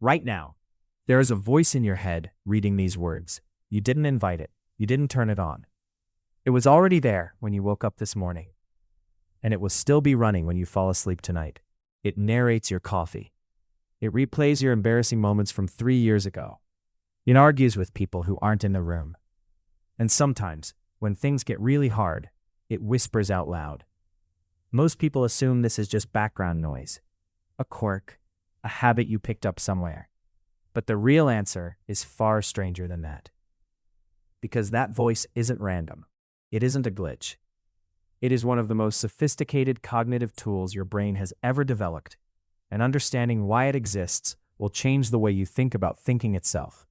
Right now, there is a voice in your head reading these words. You didn't invite it. You didn't turn it on. It was already there when you woke up this morning. And it will still be running when you fall asleep tonight. It narrates your coffee. It replays your embarrassing moments from 3 years ago. It argues with people who aren't in the room. And sometimes, when things get really hard, it whispers out loud. Most people assume this is just background noise, a quirk, a habit you picked up somewhere. But the real answer is far stranger than that. Because that voice isn't random. It isn't a glitch. It is one of the most sophisticated cognitive tools your brain has ever developed, and understanding why it exists will change the way you think about thinking itself.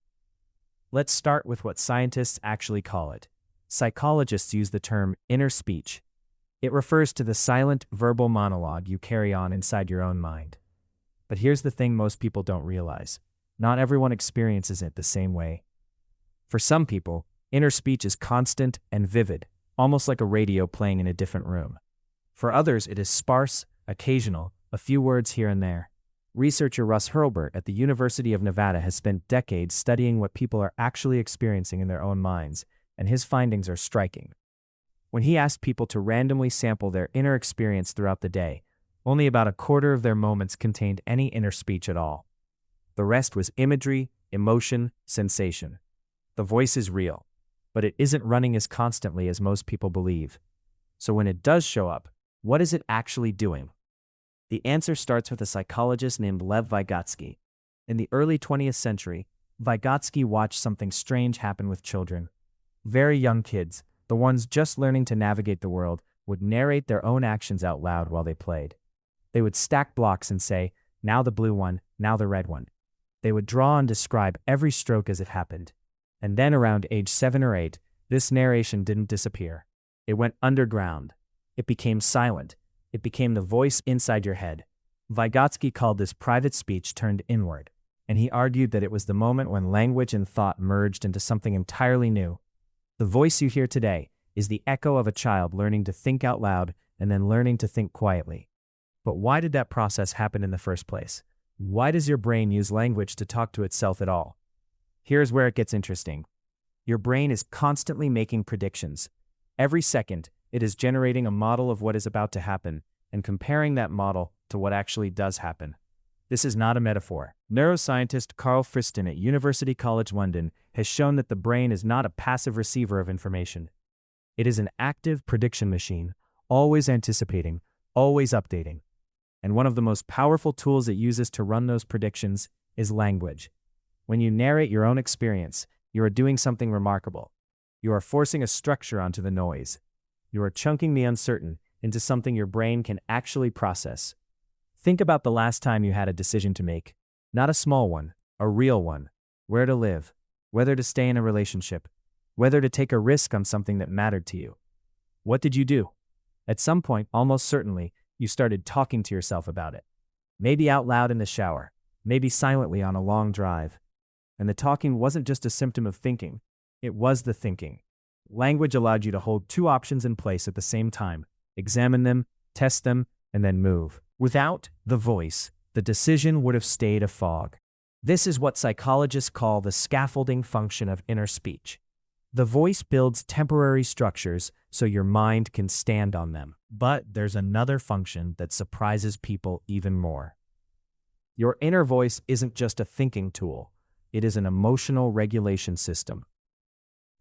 Let's start with what scientists actually call it. Psychologists use the term inner speech. It refers to the silent verbal monologue you carry on inside your own mind. But here's the thing most people don't realize. Not everyone experiences it the same way. For some people, inner speech is constant and vivid, almost like a radio playing in a different room. For others, it is sparse, occasional, a few words here and there. Researcher Russ Hurlburt at the University of Nevada has spent decades studying what people are actually experiencing in their own minds, and his findings are striking. When he asked people to randomly sample their inner experience throughout the day, only about a quarter of their moments contained any inner speech at all. The rest was imagery, emotion, sensation. The voice is real, but it isn't running as constantly as most people believe. So when it does show up, what is it actually doing? The answer starts with a psychologist named Lev Vygotsky. In the early 20th century, Vygotsky watched something strange happen with children. Very young kids, the ones just learning to navigate the world, would narrate their own actions out loud while they played. They would stack blocks and say, "Now the blue one, now the red one." They would draw and describe every stroke as it happened. And then around age 7 or 8, this narration didn't disappear. It went underground. It became silent. It became the voice inside your head. Vygotsky called this private speech turned inward, and he argued that it was the moment when language and thought merged into something entirely new. The voice you hear today is the echo of a child learning to think out loud and then learning to think quietly. But why did that process happen in the first place? Why does your brain use language to talk to itself at all? Here's where it gets interesting. Your brain is constantly making predictions. Every second, it is generating a model of what is about to happen and comparing that model to what actually does happen. This is not a metaphor. Neuroscientist Carl Friston at University College London has shown that the brain is not a passive receiver of information. It is an active prediction machine, always anticipating, always updating. And one of the most powerful tools it uses to run those predictions is language. When you narrate your own experience, you are doing something remarkable. You are forcing a structure onto the noise. You are chunking the uncertain into something your brain can actually process. Think about the last time you had a decision to make. Not a small one, a real one. Where to live, whether to stay in a relationship, whether to take a risk on something that mattered to you. What did you do? At some point, almost certainly, you started talking to yourself about it. Maybe out loud in the shower, maybe silently on a long drive. And the talking wasn't just a symptom of thinking, it was the thinking. Language allowed you to hold two options in place at the same time, examine them, test them, and then move. Without the voice, the decision would have stayed a fog. This is what psychologists call the scaffolding function of inner speech. The voice builds temporary structures so your mind can stand on them. But there's another function that surprises people even more. Your inner voice isn't just a thinking tool, it is an emotional regulation system.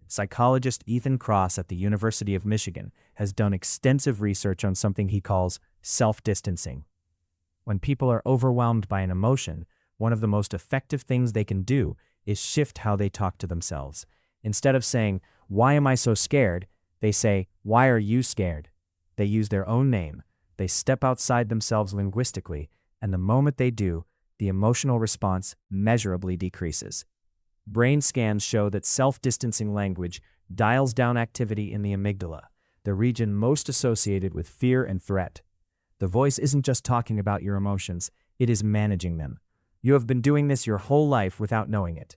Psychologist Ethan Kross at the University of Michigan has done extensive research on something he calls self-distancing. When people are overwhelmed by an emotion, one of the most effective things they can do is shift how they talk to themselves. Instead of saying, "Why am I so scared?" they say, "Why are you scared?" They use their own name. They step outside themselves linguistically, and the moment they do, the emotional response measurably decreases. Brain scans show that self-distancing language dials down activity in the amygdala, the region most associated with fear and threat. The voice isn't just talking about your emotions, it is managing them. You have been doing this your whole life without knowing it.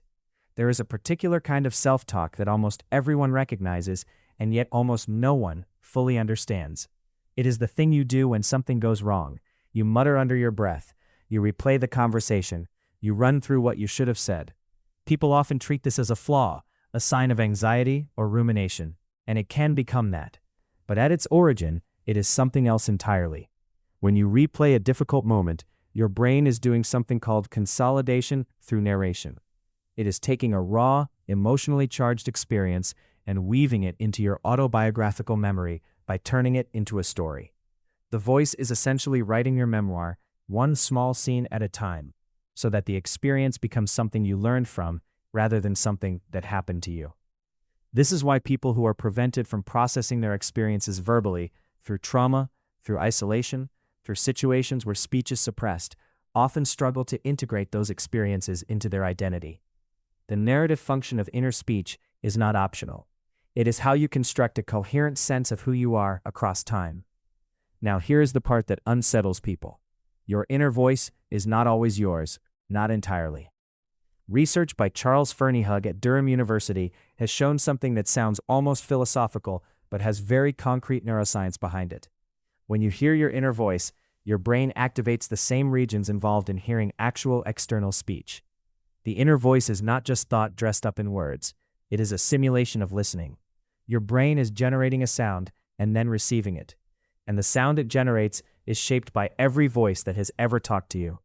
There is a particular kind of self-talk that almost everyone recognizes, and yet almost no one fully understands. It is the thing you do when something goes wrong. You mutter under your breath. You replay the conversation. You run through what you should have said. People often treat this as a flaw, a sign of anxiety or rumination, and it can become that. But at its origin, it is something else entirely. When you replay a difficult moment, your brain is doing something called consolidation through narration. It is taking a raw, emotionally charged experience and weaving it into your autobiographical memory by turning it into a story. The voice is essentially writing your memoir, one small scene at a time, so that the experience becomes something you learned from rather than something that happened to you. This is why people who are prevented from processing their experiences verbally, through trauma, through isolation, through situations where speech is suppressed, often struggle to integrate those experiences into their identity. The narrative function of inner speech is not optional. It is how you construct a coherent sense of who you are across time. Now here is the part that unsettles people. Your inner voice is not always yours, not entirely. Research by Charles Fernihug at Durham University has shown something that sounds almost philosophical but has very concrete neuroscience behind it. When you hear your inner voice, your brain activates the same regions involved in hearing actual external speech. The inner voice is not just thought dressed up in words. It is a simulation of listening. Your brain is generating a sound and then receiving it. And the sound it generates is shaped by every voice that has ever talked to you.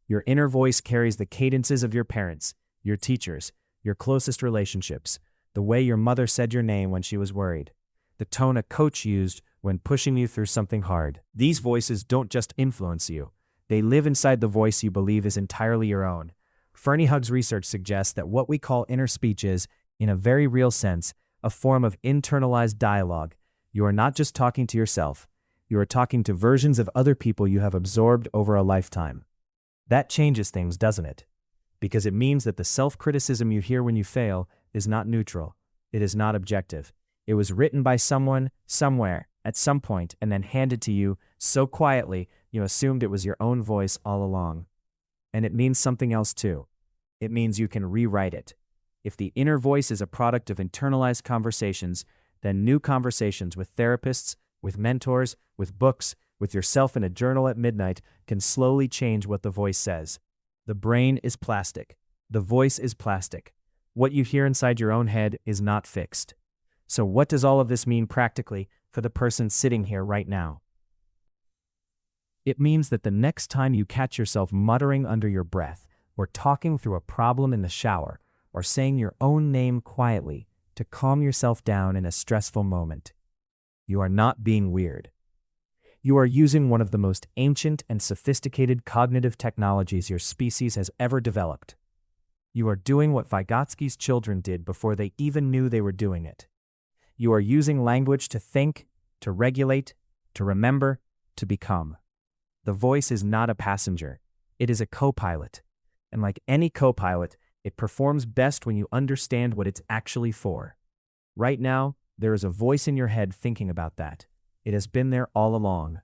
Your inner voice carries the cadences of your parents, your teachers, your closest relationships, the way your mother said your name when she was worried, the tone a coach used when pushing you through something hard. These voices don't just influence you. They live inside the voice you believe is entirely your own. Fernihug's research suggests that what we call inner speech is, in a very real sense, a form of internalized dialogue. You are not just talking to yourself. You are talking to versions of other people you have absorbed over a lifetime. That changes things, doesn't it? Because it means that the self-criticism you hear when you fail is not neutral. It is not objective. It was written by someone, somewhere, at some point, and then handed to you so quietly you assumed it was your own voice all along. And it means something else too. It means you can rewrite it. If the inner voice is a product of internalized conversations, then new conversations with therapists, with mentors, with books, with yourself in a journal at midnight can slowly change what the voice says. The brain is plastic. The voice is plastic. What you hear inside your own head is not fixed. So what does all of this mean practically for the person sitting here right now? It means that the next time you catch yourself muttering under your breath, or talking through a problem in the shower, or saying your own name quietly to calm yourself down in a stressful moment, you are not being weird. You are using one of the most ancient and sophisticated cognitive technologies your species has ever developed. You are doing what Vygotsky's children did before they even knew they were doing it. You are using language to think, to regulate, to remember, to become. The voice is not a passenger. It is a co-pilot. And like any co-pilot, it performs best when you understand what it's actually for. Right now, there is a voice in your head thinking about that. It has been there all along.